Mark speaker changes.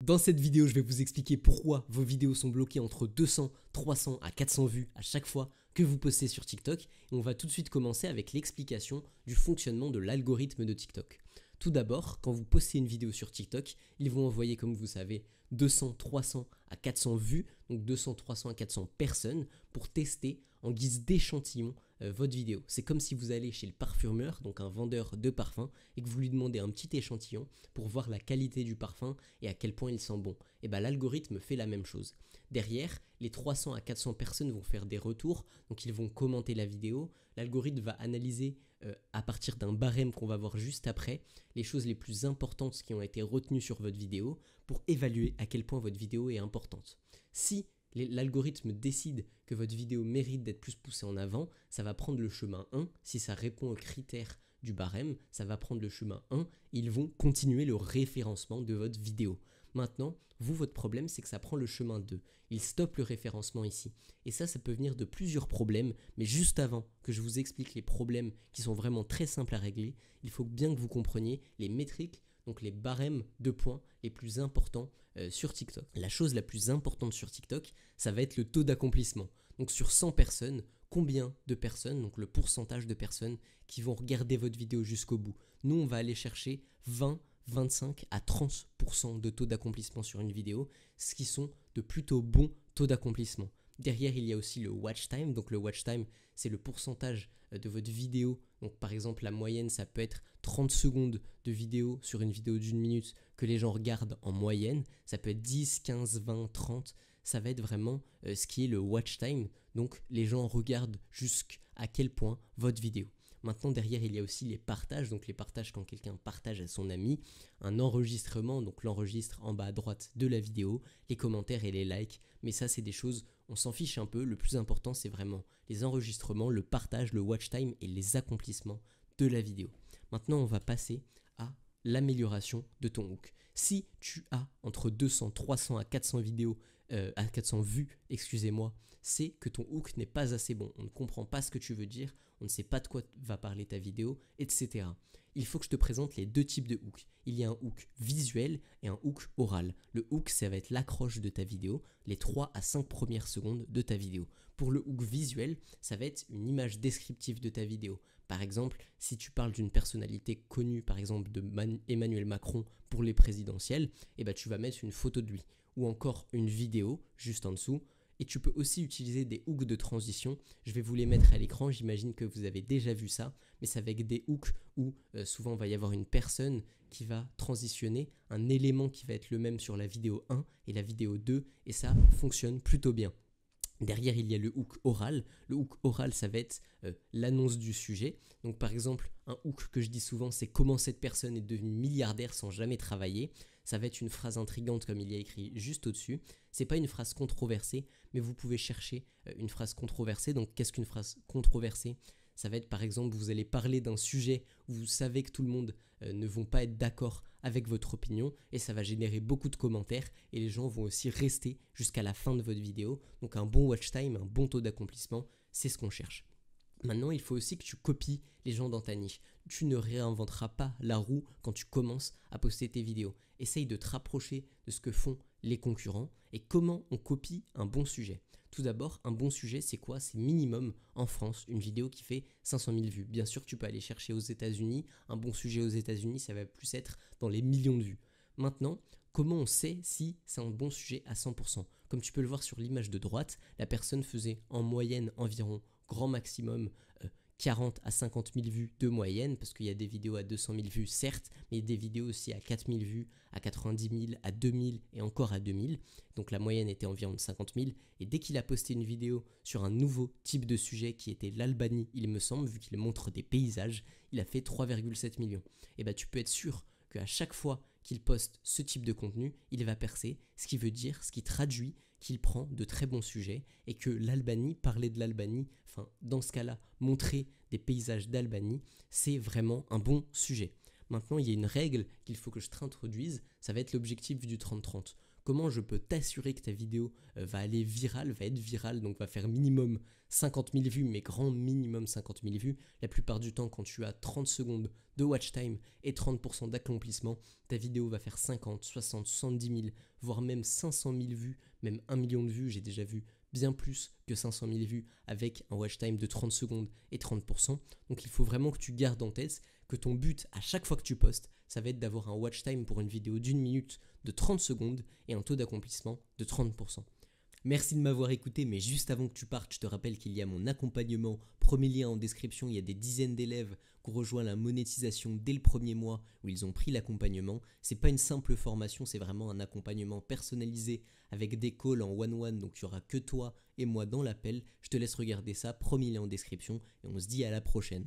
Speaker 1: Dans cette vidéo, je vais vous expliquer pourquoi vos vidéos sont bloquées entre 200, 300 à 400 vues à chaque fois que vous postez sur TikTok. Et on va tout de suite commencer avec l'explication du fonctionnement de l'algorithme de TikTok. Tout d'abord, quand vous postez une vidéo sur TikTok, ils vont envoyer, comme vous savez, 200, 300 à 400 vues, donc 200, 300 à 400 personnes pour tester en guise d'échantillon votre vidéo. C'est comme si vous allez chez le parfumeur, donc un vendeur de parfum, et que vous lui demandez un petit échantillon pour voir la qualité du parfum et à quel point il sent bon. Et bien l'algorithme fait la même chose. Derrière, les 300 à 400 personnes vont faire des retours, donc ils vont commenter la vidéo. L'algorithme va analyser à partir d'un barème qu'on va voir juste après, les choses les plus importantes qui ont été retenues sur votre vidéo pour évaluer à quel point votre vidéo est importante. Si l'algorithme décide que votre vidéo mérite d'être plus poussée en avant, ça va prendre le chemin 1. Si ça répond aux critères du barème, ça va prendre le chemin 1. Ils vont continuer le référencement de votre vidéo. Maintenant, votre problème, c'est que ça prend le chemin 2. Il stoppe le référencement ici. Et ça peut venir de plusieurs problèmes. Mais juste avant que je vous explique les problèmes qui sont vraiment très simples à régler, il faut bien que vous compreniez les métriques, donc les barèmes de points les plus importants sur TikTok. La chose la plus importante sur TikTok, ça va être le taux d'accomplissement. Donc sur 100 personnes, combien de personnes, donc le pourcentage de personnes qui vont regarder votre vidéo jusqu'au bout. Nous, on va aller chercher 20, 25 à 30% de taux d'accomplissement sur une vidéo, ce qui sont de plutôt bons taux d'accomplissement. Derrière, il y a aussi le watch time. Donc le watch time, c'est le pourcentage de votre vidéo. Donc par exemple, la moyenne, ça peut être 30 secondes de vidéo sur une vidéo d'1 minute que les gens regardent en moyenne. Ça peut être 10, 15, 20, 30. Ça va être vraiment ce qui est le watch time. Donc les gens regardent jusqu'à quel point votre vidéo. Maintenant, derrière, il y a aussi les partages. Donc les partages, quand quelqu'un partage à son ami, un enregistrement, donc l'enregistre en bas à droite de la vidéo, les commentaires et les likes. Mais ça, c'est des choses, on s'en fiche un peu. Le plus important, c'est vraiment les enregistrements, le partage, le watch time et les accomplissements de la vidéo. Maintenant, on va passer à l'amélioration de ton hook. Si tu as entre 200, 300 à 400 vidéos, à 400 vues, excusez-moi, c'est que ton hook n'est pas assez bon. On ne comprend pas ce que tu veux dire, on ne sait pas de quoi va parler ta vidéo, etc. Il faut que je te présente les deux types de hooks. Il y a un hook visuel et un hook oral. Le hook, ça va être l'accroche de ta vidéo, les 3 à 5 premières secondes de ta vidéo. Pour le hook visuel, ça va être une image descriptive de ta vidéo. Par exemple, si tu parles d'une personnalité connue, par exemple de Emmanuel Macron pour les présidentielles, eh ben, tu vas mettre une photo de lui ou encore une vidéo juste en dessous. Et tu peux aussi utiliser des hooks de transition. Je vais vous les mettre à l'écran, j'imagine que vous avez déjà vu ça, mais c'est avec des hooks où souvent il va y avoir une personne qui va transitionner, un élément qui va être le même sur la vidéo 1 et la vidéo 2, et ça fonctionne plutôt bien. Derrière, il y a le hook oral. Le hook oral, ça va être l'annonce du sujet. Donc par exemple, un hook que je dis souvent, c'est comment cette personne est devenue milliardaire sans jamais travailler. Ça va être une phrase intrigante comme il y a écrit juste au-dessus. C'est pas une phrase controversée, mais vous pouvez chercher une phrase controversée. Donc qu'est-ce qu'une phrase controversée ? Ça va être par exemple, vous allez parler d'un sujet où vous savez que tout le monde ne vont pas être d'accord avec votre opinion et ça va générer beaucoup de commentaires et les gens vont aussi rester jusqu'à la fin de votre vidéo. Donc un bon watch time, un bon taux d'accomplissement, c'est ce qu'on cherche. Maintenant, il faut aussi que tu copies les gens dans ta niche. Tu ne réinventeras pas la roue quand tu commences à poster tes vidéos. Essaye de te rapprocher de ce que font les concurrents et comment on copie un bon sujet. Tout d'abord, un bon sujet, c'est quoi ? C'est minimum en France une vidéo qui fait 500 000 vues. Bien sûr, tu peux aller chercher aux États-Unis. Un bon sujet aux États-Unis, ça va plus être dans les millions de vues. Maintenant, comment on sait si c'est un bon sujet à 100% ? Comme tu peux le voir sur l'image de droite, la personne faisait en moyenne environ grand maximum 40 à 50 000 vues de moyenne, parce qu'il y a des vidéos à 200 000 vues, certes, mais des vidéos aussi à 4 000 vues, à 90 000, à 2 000 et encore à 2 000. Donc la moyenne était environ de 50 000. Et dès qu'il a posté une vidéo sur un nouveau type de sujet qui était l'Albanie, il me semble, vu qu'il montre des paysages, il a fait 3,7 millions. Et bah tu peux être sûr qu'à chaque fois qu'il poste ce type de contenu, il va percer, ce qui veut dire, ce qui traduit qu'il prend de très bons sujets et que l'Albanie, parler de l'Albanie, enfin dans ce cas-là, montrer des paysages d'Albanie, c'est vraiment un bon sujet. Maintenant, il y a une règle qu'il faut que je t'introduise, ça va être l'objectif du 30-30. comment je peux t'assurer que ta vidéo va aller virale, va être virale, donc va faire minimum 50 000 vues, mais grand minimum 50 000 vues. La plupart du temps, quand tu as 30 secondes de watch time et 30% d'accomplissement, ta vidéo va faire 50, 60, 70 000, voire même 500 000 vues, même 1 million de vues. J'ai déjà vu bien plus que 500 000 vues avec un watch time de 30 secondes et 30%. Donc il faut vraiment que tu gardes en tête que ton but à chaque fois que tu postes, ça va être d'avoir un watch time pour une vidéo d'1 minute de 30 secondes et un taux d'accomplissement de 30%. Merci de m'avoir écouté, mais juste avant que tu partes, je te rappelle qu'il y a mon accompagnement. Premier lien en description, il y a des dizaines d'élèves qui ont rejoint la monétisation dès le premier mois où ils ont pris l'accompagnement. C'est pas une simple formation, c'est vraiment un accompagnement personnalisé avec des calls en one-one, donc il n'y aura que toi et moi dans l'appel. Je te laisse regarder ça, premier lien en description et on se dit à la prochaine.